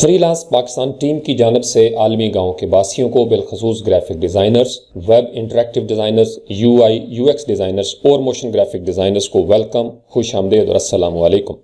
Freelance Pakistan team की जानिब से आलमी गाँव के बासियों को बिलखसूस graphic designers, web interactive designers, UI UX designers और मोशन ग्राफिक डिज़ाइनर्स को वेलकम, खुश आमदेद और अस्सलाम वालेकुम।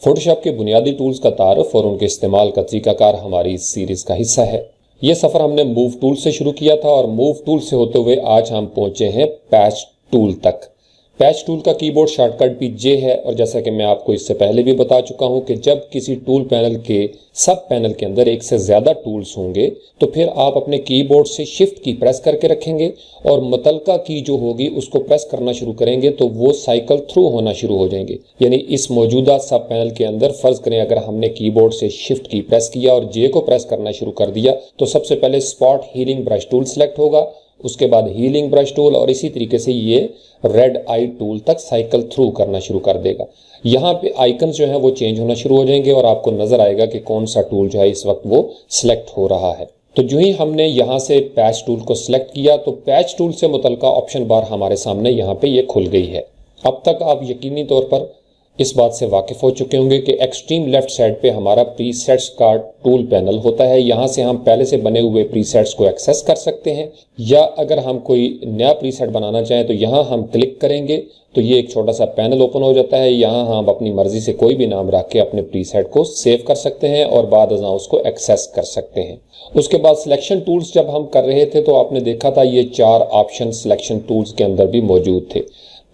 फोटोशॉप के बुनियादी टूल्स का तारुफ और उनके इस्तेमाल का तरीकाकार हमारी इस सीरीज़ का हिस्सा है। यह सफ़र हमने मूव टूल से शुरू किया था और मूव टूल से होते हुए आज हम पहुँचे हैं पैच टूल तक। पैच टूल का कीबोर्ड शॉर्टकट भी J है और जैसा कि मैं आपको इससे पहले भी बता चुका हूं कि जब किसी टूल पैनल के सब पैनल के अंदर एक से ज़्यादा टूल्स होंगे तो फिर आप अपने कीबोर्ड से शिफ्ट की प्रेस करके रखेंगे और मुतलका की जो होगी उसको प्रेस करना शुरू करेंगे तो वो साइकिल थ्रू होना शुरू हो जाएंगे। यानी इस मौजूदा सब पैनल के अंदर फ़र्ज़ करें अगर हमने कीबोर्ड से शिफ्ट की प्रेस किया और J को प्रेस करना शुरू कर दिया तो सबसे पहले spot healing brush tool select होगा, उसके बाद हीलिंग ब्रश टूल और इसी तरीके से ये रेड आई टूल तक साइकिल थ्रू करना शुरू कर देगा। यहाँ पे आइकन जो है वो चेंज होना शुरू हो जाएंगे और आपको नजर आएगा कि कौन सा टूल जो है इस वक्त वो सिलेक्ट हो रहा है। तो जो ही हमने यहाँ से पैच टूल को सिलेक्ट किया तो पैच टूल से मुतलका ऑप्शन बार हमारे सामने यहाँ पे ये खुल गई है। अब तक आप यकीनी तौर पर इस बात से वाकिफ हो चुके होंगे कि एक्सट्रीम लेफ्ट साइड पे हमारा प्रीसेट्स का टूल पैनल होता है। यहाँ से हम पहले से बने हुए प्रीसेट्स को एक्सेस कर सकते हैं या अगर हम कोई नया प्रीसेट बनाना चाहें तो यहाँ हम क्लिक करेंगे तो ये एक छोटा सा पैनल ओपन हो जाता है। यहाँ हम अपनी मर्जी से कोई भी नाम रख के अपने प्रीसेट को सेव कर सकते हैं और बाद अज़ां उसको एक्सेस कर सकते हैं। उसके बाद सिलेक्शन टूल्स जब हम कर रहे थे तो आपने देखा था ये 4 ऑप्शन सिलेक्शन टूल्स के अंदर भी मौजूद थे।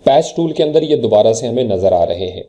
पैच टूल के अंदर ये दोबारा से हमें नज़र आ रहे हैं।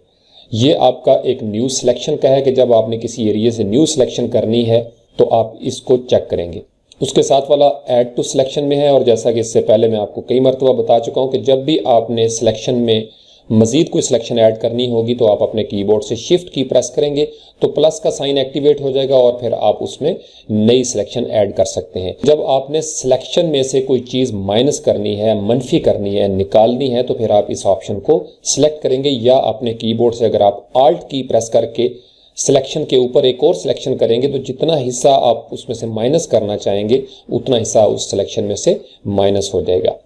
ये आपका एक न्यू सिलेक्शन का है कि जब आपने किसी एरिया से न्यू सिलेक्शन करनी है तो आप इसको चेक करेंगे। उसके साथ वाला ऐड टू सिलेक्शन में है और जैसा कि इससे पहले मैं आपको कई मरतबा बता चुका हूँ कि जब भी आपने सिलेक्शन में मज़ीद कोई सिलेक्शन ऐड करनी होगी तो आप अपने कीबोर्ड से शिफ्ट की प्रेस करेंगे तो प्लस का साइन एक्टिवेट हो जाएगा और फिर आप उसमें नई सिलेक्शन ऐड कर सकते हैं। जब आपने सिलेक्शन में से कोई चीज़ माइनस करनी है, मनफी करनी है, निकालनी है तो फिर आप इस ऑप्शन को सिलेक्ट करेंगे या अपने कीबोर्ड से अगर आप आल्ट की प्रेस करके सिलेक्शन के ऊपर एक और सिलेक्शन करेंगे तो जितना हिस्सा आप उसमें से माइनस करना चाहेंगे उतना हिस्सा उस सिलेक्शन में से माइनस हो जाएगा।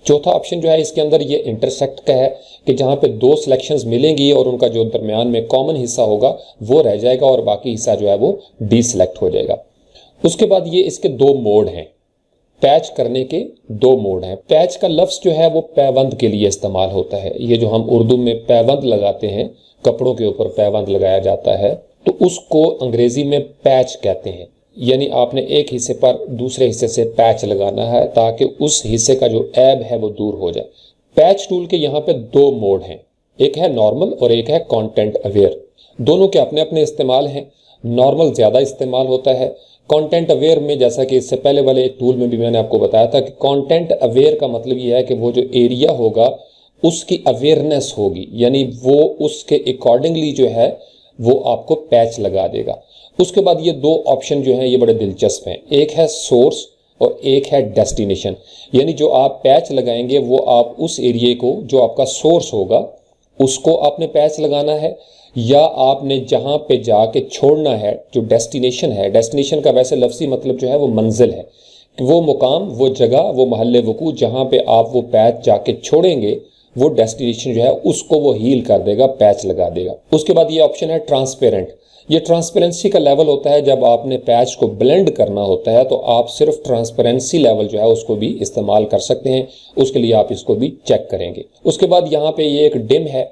चौथा ऑप्शन जो है इसके अंदर ये इंटरसेक्ट का है कि जहाँ पे 2 सिलेक्शंस मिलेंगी और उनका जो दरमियान में कॉमन हिस्सा होगा वो रह जाएगा और बाकी हिस्सा जो है वो डीसिलेक्ट हो जाएगा। उसके बाद ये इसके 2 मोड हैं, पैच करने के 2 मोड हैं। पैच का लफ्ज़ जो है वो पैबंद के लिए इस्तेमाल होता है। ये जो हम उर्दू में पैबंद लगाते हैं, कपड़ों के ऊपर पैबंद लगाया जाता है तो उसको अंग्रेजी में पैच कहते हैं। यानी आपने एक हिस्से पर दूसरे हिस्से से पैच लगाना है ताकि उस हिस्से का जो ऐब है वो दूर हो जाए। पैच टूल के यहाँ पे 2 मोड हैं, एक है नॉर्मल और एक है कंटेंट अवेयर। दोनों के अपने अपने इस्तेमाल हैं। नॉर्मल ज़्यादा इस्तेमाल होता है। कंटेंट अवेयर में जैसा कि इससे पहले वाले एक टूल में भी मैंने आपको बताया था कि कंटेंट अवेयर का मतलब ये है कि वो जो एरिया होगा उसकी अवेयरनेस होगी, यानी वो उसके अकॉर्डिंगली जो है वो आपको पैच लगा देगा। उसके बाद ये 2 ऑप्शन जो हैं ये बड़े दिलचस्प हैं, एक है सोर्स और एक है डेस्टिनेशन। यानी जो आप पैच लगाएंगे वो आप उस एरिया को जो आपका सोर्स होगा उसको आपने पैच लगाना है या आपने जहाँ पे जाके छोड़ना है जो डेस्टिनेशन है। डेस्टिनेशन का वैसे लफ्ज़ी मतलब जो है वो मंजिल है, वो मुकाम, वो जगह, वो महल वकू जहाँ पे आप वो पैच जाके छोड़ेंगे वो डेस्टिनेशन जो है उसको वो हील कर देगा, पैच लगा देगा। उसके बाद ये ऑप्शन है ट्रांसपेरेंट। ये ट्रांसपेरेंसी का लेवल होता है जब आपने पैच को ब्लेंड करना होता है तो आप सिर्फ ट्रांसपेरेंसी लेवल जो है उसको भी इस्तेमाल कर सकते हैं। उसके लिए आप इसको भी चेक करेंगे। उसके बाद यहाँ पे ये एक डिम है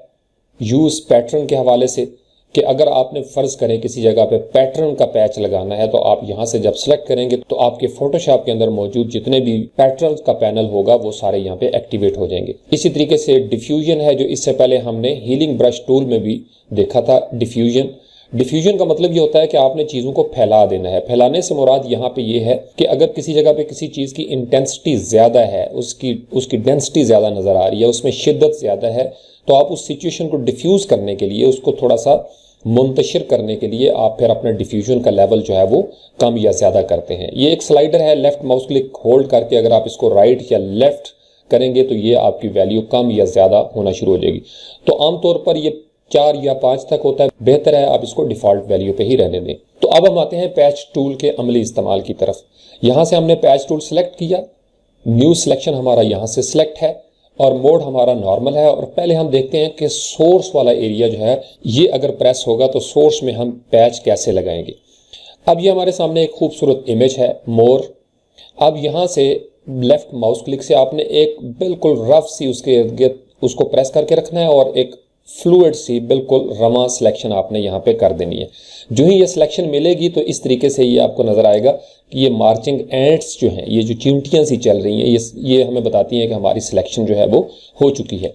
यूज़ पैटर्न के हवाले से कि अगर आपने फ़र्ज़ करें किसी जगह पे पैटर्न का पैच लगाना है तो आप यहाँ से जब सेलेक्ट करेंगे तो आपके फोटोशॉप के अंदर मौजूद जितने भी पैटर्न का पैनल होगा वो सारे यहाँ पे एक्टिवेट हो जाएंगे। इसी तरीके से डिफ्यूजन है जो इससे पहले हमने हीलिंग ब्रश टूल में भी देखा था। डिफ्यूजन का मतलब ये होता है कि आपने चीज़ों को फैला देना है। फैलाने से मुराद यहाँ पे ये है कि अगर किसी जगह पे किसी चीज़ की इंटेंसिटी ज़्यादा है, उसकी डेंसिटी ज़्यादा नज़र आ रही है, उसमें शिद्दत ज़्यादा है तो आप उस सिचुएशन को डिफ्यूज़ करने के लिए, उसको थोड़ा सा मुंतशिर करने के लिए आप फिर अपना डिफ्यूजन का लेवल जो है वो कम या ज़्यादा करते हैं। ये एक स्लाइडर है, लेफ्ट माउस क्लिक होल्ड करके अगर आप इसको राइट या लेफ्ट करेंगे तो ये आपकी वैल्यू कम या ज़्यादा होना शुरू हो जाएगी। तो आमतौर पर ये 4 या 5 तक होता है, बेहतर है आप इसको डिफ़ॉल्ट वैल्यू पे ही रहने दें। तो अब हम आते हैं पैच टूल के अमली इस्तेमाल की तरफ। यहाँ से हमने पैच टूल सेलेक्ट किया, न्यू सिलेक्शन हमारा यहाँ से सिलेक्ट है और मोड हमारा नॉर्मल है। और पहले हम देखते हैं कि सोर्स वाला एरिया जो है ये अगर प्रेस होगा तो सोर्स में हम पैच कैसे लगाएंगे। अब ये हमारे सामने एक खूबसूरत इमेज है मोर। अब यहाँ से लेफ्ट माउस क्लिक से आपने एक बिल्कुल रफ सी उसके इर्द गिर्द उसको प्रेस करके रखना है और एक फ्लूइड सी बिल्कुल रवा सिलेक्शन आपने यहाँ पे कर देनी है। जो ही ये सिलेक्शन मिलेगी तो इस तरीके से ये आपको नजर आएगा कि ये मार्चिंग एंड्स जो हैं, ये जो चींटियां सी चल रही हैं, ये हमें बताती हैं कि हमारी सिलेक्शन जो है वो हो चुकी है।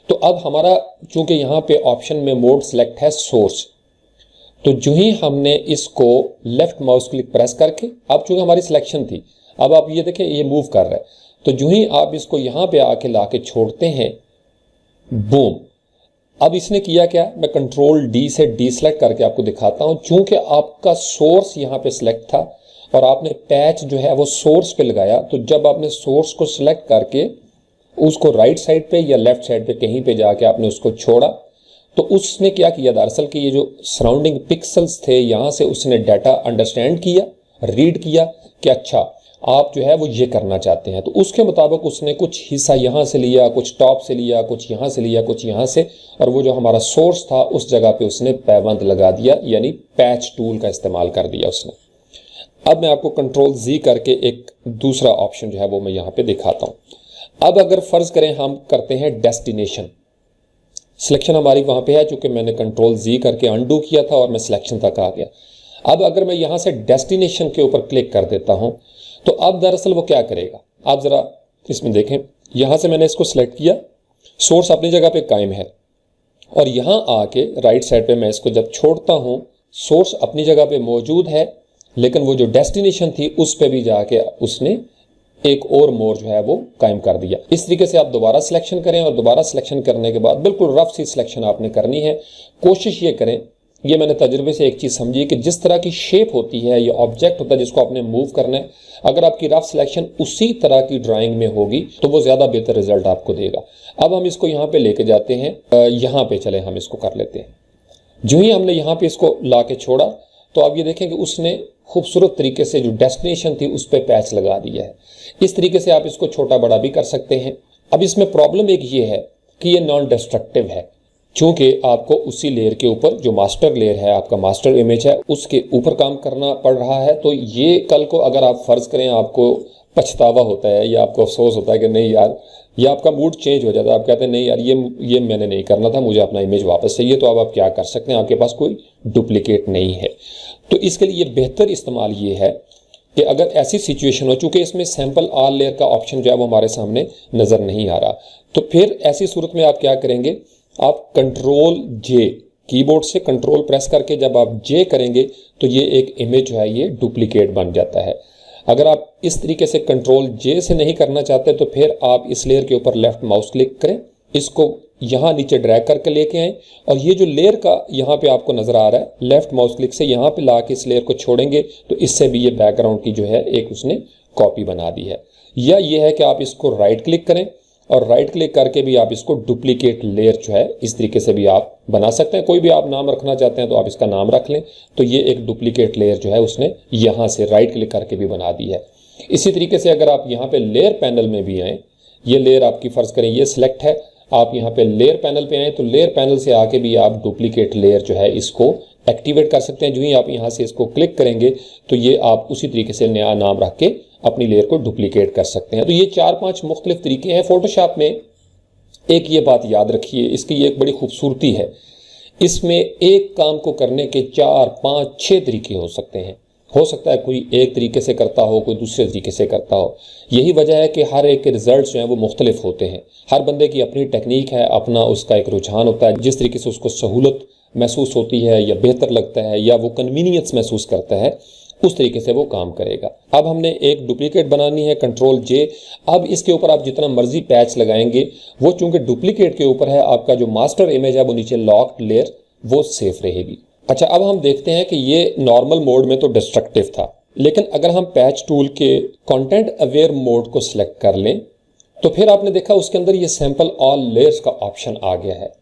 तो अब हमारा चूंकि यहाँ पे ऑप्शन में मोड सिलेक्ट है सोर्स, तो जो ही हमने इसको लेफ्ट माउस क्लिक प्रेस करके, अब चूंकि हमारी सिलेक्शन थी, अब आप ये देखें ये मूव कर रहा है, तो जो ही आप इसको यहाँ पे आके लाके छोड़ते हैं, बूम, अब इसने किया क्या, मैं कंट्रोल डी से डी सेलेक्ट करके आपको दिखाता हूं। चूंकि आपका सोर्स यहाँ पे सिलेक्ट था और आपने पैच जो है वो सोर्स पे लगाया, तो जब आपने सोर्स को सिलेक्ट करके उसको राइट साइड पे या लेफ्ट साइड पे कहीं पे जाके आपने उसको छोड़ा, तो उसने क्या किया दरअसल कि ये जो सराउंडिंग पिक्सल्स थे यहाँ से उसने डाटा अंडरस्टैंड किया, रीड किया कि अच्छा आप जो है वो ये करना चाहते हैं, तो उसके मुताबिक उसने कुछ हिस्सा यहाँ से लिया, कुछ टॉप से लिया, कुछ यहाँ से लिया, कुछ यहाँ से, और वो जो हमारा सोर्स था उस जगह पे उसने पैबंद लगा दिया, यानी पैच टूल का इस्तेमाल कर दिया उसने। अब मैं आपको कंट्रोल जी करके एक दूसरा ऑप्शन जो है वो मैं यहाँ पे दिखाता हूँ। अब अगर फर्ज करें हम करते हैं डेस्टिनेशन, सिलेक्शन हमारी वहाँ पे है, चूंकि मैंने कंट्रोल जी करके अनडू किया था और मैं सिलेक्शन तक आ गया। अब अगर मैं यहाँ से डेस्टिनेशन के ऊपर क्लिक कर देता हूँ, तो अब दरअसल वो क्या करेगा, आप जरा इसमें देखें, यहां से मैंने इसको सिलेक्ट किया, सोर्स अपनी जगह पे कायम है, और यहां आके राइट साइड पे मैं इसको जब छोड़ता हूं, सोर्स अपनी जगह पे मौजूद है, लेकिन वो जो डेस्टिनेशन थी उस पे भी जाके उसने एक और मोर जो है वो कायम कर दिया। इस तरीके से आप दोबारा सिलेक्शन करें, और दोबारा सिलेक्शन करने के बाद बिल्कुल रफ सी सिलेक्शन आपने करनी है। कोशिश ये करें, ये मैंने तजुर्बे से एक चीज़ समझी कि जिस तरह की शेप होती है, ये ऑब्जेक्ट होता है जिसको आपने मूव करना है, अगर आपकी रफ सिलेक्शन उसी तरह की ड्राइंग में होगी तो वो ज़्यादा बेहतर रिजल्ट आपको देगा। अब हम इसको यहाँ पे लेके जाते हैं, यहाँ पे चले हम इसको कर लेते हैं। जो ही हमने यहाँ पे इसको ला के छोड़ा, तो अब ये देखें कि उसने खूबसूरत तरीके से जो डेस्टिनेशन थी उस पर पैच लगा दिया है। इस तरीके से आप इसको छोटा बड़ा भी कर सकते हैं। अब इसमें प्रॉब्लम एक ये है कि ये नॉन डिस्ट्रक्टिव है, चूंकि आपको उसी लेयर के ऊपर जो मास्टर लेयर है, आपका मास्टर इमेज है, उसके ऊपर काम करना पड़ रहा है। तो ये कल को अगर आप फर्ज करें आपको पछतावा होता है या आपको अफसोस होता है कि नहीं यार, या आपका मूड चेंज हो जाता है, आप कहते हैं नहीं यार ये मैंने नहीं करना था, मुझे अपना इमेज वापस चाहिए, तो अब आप क्या कर सकते हैं, आपके पास कोई डुप्लीकेट नहीं है। तो इसके लिए बेहतर इस्तेमाल ये है कि अगर ऐसी सिचुएशन हो, चूंकि इसमें सैंपल ऑल लेयर का ऑप्शन जो है वो हमारे सामने नज़र नहीं आ रहा, तो फिर ऐसी सूरत में आप क्या करेंगे, आप कंट्रोल जे, कीबोर्ड से कंट्रोल प्रेस करके जब आप जे करेंगे तो ये एक इमेज जो है ये डुप्लीकेट बन जाता है। अगर आप इस तरीके से कंट्रोल जे से नहीं करना चाहते तो फिर आप इस लेयर के ऊपर लेफ्ट माउस क्लिक करें, इसको यहाँ नीचे ड्रैग करके लेके आए, और ये जो लेयर का यहाँ पे आपको नजर आ रहा है, लेफ्ट माउस क्लिक से यहाँ पे ला के इस लेयर को छोड़ेंगे तो इससे भी ये बैकग्राउंड की जो है एक उसने कॉपी बना दी है। या ये है कि आप इसको राइट क्लिक करें और राइट क्लिक करके भी आप इसको डुप्लीकेट लेयर जो है इस तरीके से भी आप बना सकते हैं। कोई भी आप नाम रखना चाहते हैं तो आप इसका नाम रख लें, तो ये एक डुप्लीकेट लेयर जो है उसने यहाँ से राइट क्लिक करके भी बना दी है। इसी तरीके से अगर आप यहाँ पे लेयर पैनल में भी आए, ये लेयर आपकी फर्ज करें ये सिलेक्ट है, आप यहाँ पे लेयर पैनल पे आए तो लेयर पैनल से आके भी आप डुप्लीकेट लेयर जो है इसको एक्टिवेट कर सकते हैं। जो ही आप यहाँ से इसको क्लिक करेंगे तो ये आप उसी तरीके से नया नाम रख के अपनी लेयर को डुप्लीकेट कर सकते हैं। तो ये 4-5 मुख्तलिफ तरीके हैं। फोटोशॉप में एक ये बात याद रखिए, इसकी ये एक बड़ी खूबसूरती है, इसमें एक काम को करने के 4-5-6 तरीके हो सकते हैं। हो सकता है कोई एक तरीके से करता हो, कोई दूसरे तरीके से करता हो। यही वजह है कि हर एक के रिजल्ट जो हैं वो मुख्तलिफ होते हैं। हर बंदे की अपनी टेक्निक है, अपना उसका एक रुझान होता है, जिस तरीके से उसको सहूलत महसूस होती है या बेहतर लगता है या वो कन्वीनियंस महसूस करता है, उस तरीके से वो काम करेगा। अब हमने एक डुप्लीकेट बनानी है, कंट्रोल जे। अब इसके ऊपर आप जितना मर्जी पैच लगाएंगे, वो चूंकि डुप्लीकेट के ऊपर है, आपका जो मास्टर इमेज है वो नीचे लॉक्ड लेयर वो सेफ रहेगी। अच्छा, अब हम देखते हैं कि ये नॉर्मल मोड में तो डिस्ट्रक्टिव था, लेकिन अगर हम पैच टूल के कंटेंट अवेयर मोड को सिलेक्ट कर लें तो फिर आपने देखा उसके अंदर ये सैंपल ऑल लेयर्स का ऑप्शन आ गया है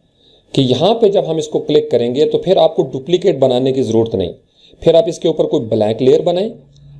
कि यहाँ पे जब हम इसको क्लिक करेंगे तो फिर आपको डुप्लीकेट बनाने की ज़रूरत नहीं। फिर आप इसके ऊपर कोई ब्लैंक लेयर बनाएं,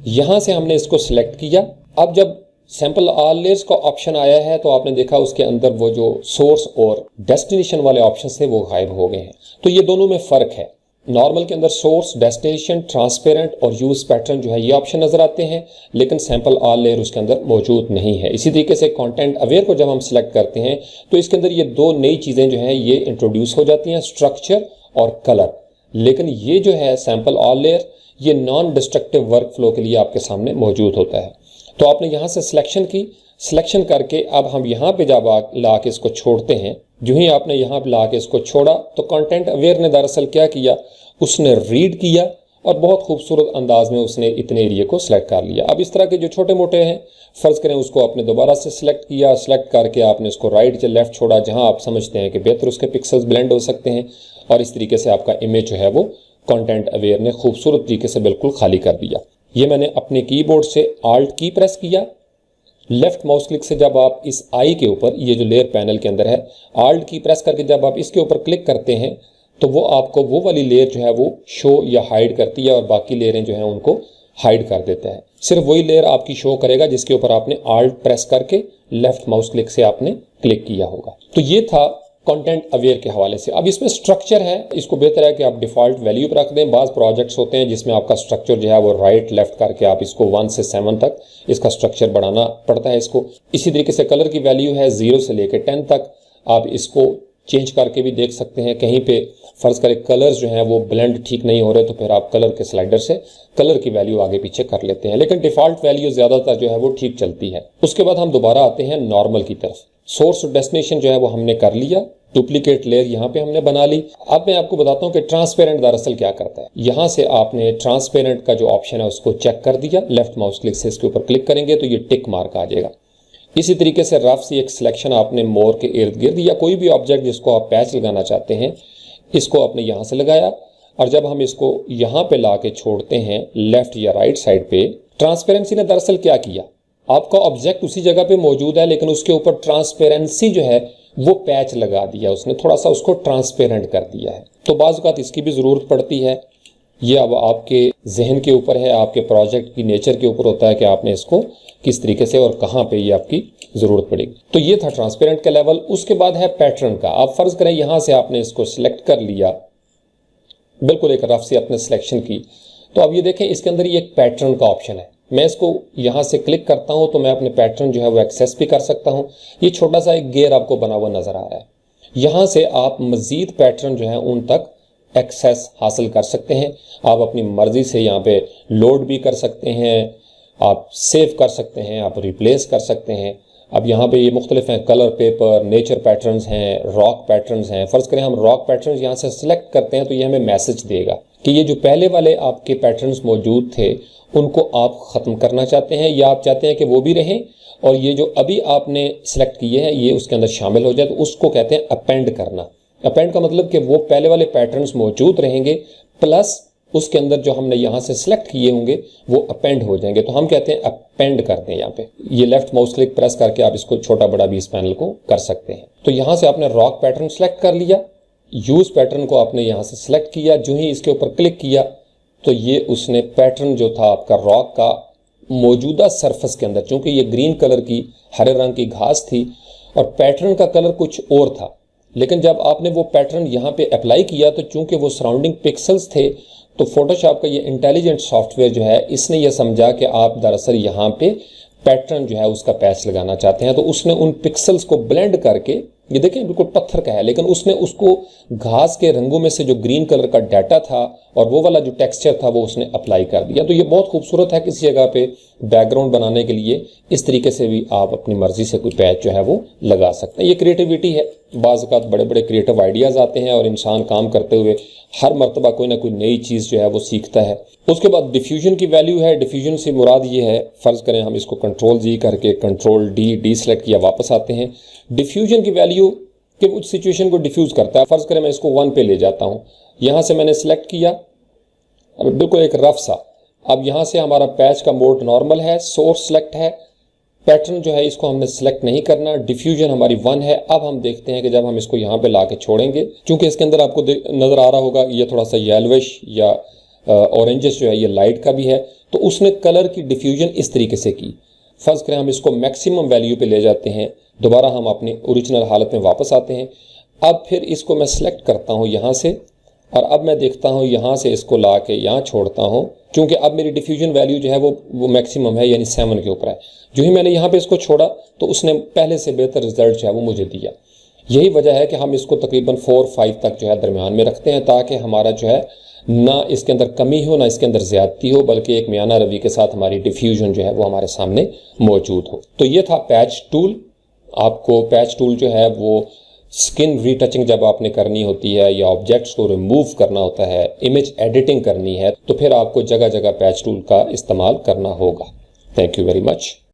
यहाँ से हमने इसको सिलेक्ट किया। अब जब सैंपल ऑल लेयर्स का ऑप्शन आया है तो आपने देखा उसके अंदर वो जो सोर्स और डेस्टिनेशन वाले ऑप्शन थे वो गायब हो गए हैं। तो ये दोनों में फ़र्क है। नॉर्मल के अंदर सोर्स, डेस्टिनेशन, ट्रांसपेरेंट और यूज पैटर्न जो है ये ऑप्शन नजर आते हैं, लेकिन सैंपल ऑल लेयर उसके अंदर मौजूद नहीं है। इसी तरीके से कंटेंट अवेयर को जब हम सिलेक्ट करते हैं तो इसके अंदर ये दो नई चीज़ें जो हैं ये इंट्रोड्यूस हो जाती हैं, स्ट्रक्चर और कलर। लेकिन ये जो है सैंपल ऑल लेयर ये नॉन डिस्ट्रक्टिव वर्क फ्लो के लिए आपके सामने मौजूद होता है। तो आपने यहाँ से सिलेक्शन की, सिलेक्शन करके अब हम यहाँ पे जब ला के इसको छोड़ते हैं, जो ही आपने यहाँ पे ला के इसको छोड़ा तो कंटेंट अवेयर ने दरअसल क्या किया, उसने रीड किया और बहुत खूबसूरत अंदाज में उसने इतने एरिया को सिलेक्ट कर लिया। अब इस तरह के जो छोटे मोटे हैं, फ़र्ज़ करें उसको आपने दोबारा से सिलेक्ट किया, सिलेक्ट करके आपने उसको राइट या लेफ़्ट छोड़ा जहाँ आप समझते हैं कि बेहतर उसके पिक्सल्स ब्लेंड हो सकते हैं, और इस तरीके से आपका इमेज जो है वो कंटेंट अवेयर ने खूबसूरत तरीके से बिल्कुल खाली कर दिया। ये मैंने अपने कीबोर्ड से आल्ट की प्रेस किया, लेफ्ट माउस क्लिक से जब आप इस आई के ऊपर, ये जो लेयर पैनल के अंदर है, आल्ट की प्रेस करके जब आप इसके ऊपर क्लिक करते हैं तो वो आपको वो वाली लेयर जो है वो शो या हाइड करती है और बाकी लेयरें जो हैं उनको हाइड कर देता है। सिर्फ वही लेयर आपकी शो करेगा जिसके ऊपर आपने आल्ट प्रेस करके लेफ्ट माउस क्लिक से आपने क्लिक किया होगा। तो ये था कंटेंट अवेयर के हवाले से। अब इसमें स्ट्रक्चर है, इसको बेहतर है कि आप डिफ़ॉल्ट वैल्यू पर रख दें। बाज़ प्रोजेक्ट्स होते हैं जिसमें आपका स्ट्रक्चर जो है वो राइट लेफ्ट करके आप इसको 1 से 7 तक इसका स्ट्रक्चर बढ़ाना पड़ता है इसको। इसी तरीके से कलर की वैल्यू है 0 से लेकर 10 तक, आप इसको चेंज करके भी देख सकते हैं। कहीं पे फ़र्ज़ करें कलर्स जो हैं वो ब्लेंड ठीक नहीं हो रहे तो फिर आप कलर के स्लाइडर से कलर की वैल्यू आगे पीछे कर लेते हैं, लेकिन डिफ़ॉल्ट वैल्यू ज़्यादातर जो है वो ठीक चलती है। उसके बाद हम दोबारा आते हैं नॉर्मल की तरफ। सोर्स और डेस्टिनेशन जो है वो हमने कर लिया, डुप्लीकेट लेयर यहाँ पे हमने बना ली। अब मैं आपको बताता हूँ कि ट्रांसपेरेंट दरअसल क्या करता है। यहाँ से आपने ट्रांसपेरेंट का जो ऑप्शन है उसको चेक कर दिया, लेफ्ट माउस क्लिक से इसके ऊपर क्लिक करेंगे तो ये टिक मार्क आ जाएगा। इसी तरीके से रफ सी एक सिलेक्शन आपने मोर के इर्द गिर्द या कोई भी ऑब्जेक्ट जिसको आप पैच लगाना चाहते हैं इसको आपने यहाँ से लगाया, और जब हम इसको यहाँ पे ला के छोड़ते हैं लेफ्ट या राइट साइड पे, ट्रांसपेरेंसी ने दरअसल क्या किया, आपका ऑब्जेक्ट उसी जगह पे मौजूद है लेकिन उसके ऊपर ट्रांसपेरेंसी जो है वो पैच लगा दिया उसने, थोड़ा सा उसको ट्रांसपेरेंट कर दिया है। तो बाज़ औक़ात इसकी भी ज़रूरत पड़ती है। ये अब आपके जहन के ऊपर है, आपके प्रोजेक्ट की नेचर के ऊपर होता है कि आपने इसको किस तरीके से और कहाँ पे ये आपकी ज़रूरत पड़ेगी। तो ये था ट्रांसपेरेंट का लेवल। उसके बाद है पैटर्न का। आप फ़र्ज़ करें यहाँ से आपने इसको सिलेक्ट कर लिया, बिल्कुल एक रफ से आपने सिलेक्शन की, तो अब ये देखें इसके अंदर ये एक पैटर्न का ऑप्शन है। मैं इसको यहाँ से क्लिक करता हूँ तो मैं अपने पैटर्न जो है वो एक्सेस भी कर सकता हूँ। ये छोटा सा एक गेयर आपको बना हुआ नज़र आ रहा है, यहाँ से आप मज़ीद पैटर्न जो है उन तक एक्सेस हासिल कर सकते हैं। आप अपनी मर्ज़ी से यहाँ पे लोड भी कर सकते हैं, आप सेव कर सकते हैं, आप रिप्लेस कर सकते हैं। अब यहाँ पे ये मुख्तलिफ हैं, कलर पेपर, नेचर पैटर्न्स हैं, रॉक पैटर्न्स हैं। फ़र्ज़ करें हम रॉक पैटर्न्स यहाँ से सिलेक्ट करते हैं तो ये हमें मैसेज देगा कि ये जो पहले वाले आपके पैटर्न्स मौजूद थे उनको आप ख़त्म करना चाहते हैं या आप चाहते हैं कि वो भी रहें, और ये जो अभी आपने सेलेक्ट किए हैं ये उसके अंदर शामिल हो जाए, तो उसको कहते हैं अपेंड करना। अपेंड का मतलब कि वो पहले वाले पैटर्न्स मौजूद रहेंगे प्लस उसके अंदर जो हमने यहाँ से सिलेक्ट किए होंगे वो अपेंड हो जाएंगे, तो हम कहते हैं अपेंड करते हैं। यहाँ पे ये लेफ्ट माउस क्लिक प्रेस करके आप इसको छोटा बड़ा भी इस पैनल को कर सकते हैं। तो यहाँ से आपने रॉक पैटर्न सेलेक्ट कर लिया, यूज पैटर्न को आपने यहाँ से सिलेक्ट किया, जो ही इसके ऊपर क्लिक किया तो ये उसने पैटर्न जो था आपका रॉक का मौजूदा सरफेस के अंदर, चूंकि ये ग्रीन कलर की हरे रंग की घास थी और पैटर्न का कलर कुछ और था, लेकिन जब आपने वो पैटर्न यहाँ पे अप्लाई किया तो चूंकि वो सराउंडिंग पिक्सल्स थे तो फोटोशॉप का ये इंटेलिजेंट सॉफ्टवेयर जो है इसने ये समझा कि आप दरअसल यहाँ पे पैटर्न जो है उसका पैच लगाना चाहते हैं, तो उसने उन पिक्सल्स को ब्लेंड करके, ये देखें बिल्कुल पत्थर का है लेकिन उसने उसको घास के रंगों में से जो ग्रीन कलर का डाटा था और वो वाला जो टेक्सचर था वो उसने अप्लाई कर दिया। तो ये बहुत खूबसूरत है किसी जगह पे बैकग्राउंड बनाने के लिए। इस तरीके से भी आप अपनी मर्जी से कोई पैच जो है वो लगा सकते हैं। ये क्रिएटिविटी है, बाज़ औक़ात बड़े बड़े क्रिएटिव आइडियाज़ आते हैं और इंसान काम करते हुए हर मरतबा कोई ना कोई नई चीज़ जो है वो सीखता है। उसके बाद डिफ्यूजन की वैल्यू है। डिफ्यूजन से मुराद ये है, फ़र्ज़ करें हम इसको कंट्रोल जी करके कंट्रोल डी सेलेक्ट किया, वापस आते हैं। डिफ्यूजन की वैल्यू कि उस सिचुएशन को डिफ्यूज़ करता है। फ़र्ज़ करें मैं इसको 1 पे ले जाता हूँ, यहाँ से मैंने सेलेक्ट किया, अब बिल्कुल एक रफ सा। अब यहाँ से हमारा पैच का मोड नॉर्मल है, सोर्स सेलेक्ट है, पैटर्न जो है इसको हमने सेलेक्ट नहीं करना, डिफ्यूजन हमारी 1 है। अब हम देखते हैं कि जब हम इसको यहाँ पे ला के छोड़ेंगे, चूँकि इसके अंदर आपको नज़र आ रहा होगा ये थोड़ा सा येलोविश या ऑरेंजिश जो है ये लाइट का भी है, तो उसने कलर की डिफ्यूजन इस तरीके से की। फ़र्ज़ करें हम इसको मैक्सिमम वैल्यू पे ले जाते हैं, दोबारा हम अपनी ओरिजिनल हालत में वापस आते हैं। अब फिर इसको मैं सेलेक्ट करता हूँ यहाँ से और अब मैं देखता हूँ यहाँ से इसको ला के यहाँ छोड़ता हूँ, क्योंकि अब मेरी डिफ्यूजन वैल्यू जो है वो मैक्सिमम है, यानी 7 के ऊपर है। जो ही मैंने यहाँ पे इसको छोड़ा तो उसने पहले से बेहतर रिजल्ट जो है वो मुझे दिया। यही वजह है कि हम इसको तकरीबन 4-5 तक जो है दरमियान में रखते हैं, ताकि हमारा जो है ना इसके अंदर कमी हो ना इसके अंदर ज़्यादती हो, बल्कि एक मियाना रवि के साथ हमारी डिफ्यूजन जो है वो हमारे सामने मौजूद हो। तो ये था पैच टूल। आपको पैच टूल जो है वो स्किन रीटचिंग जब आपने करनी होती है या ऑब्जेक्ट्स को रिमूव करना होता है, इमेज एडिटिंग करनी है, तो फिर आपको जगह जगह पैच टूल का इस्तेमाल करना होगा। Thank you very much.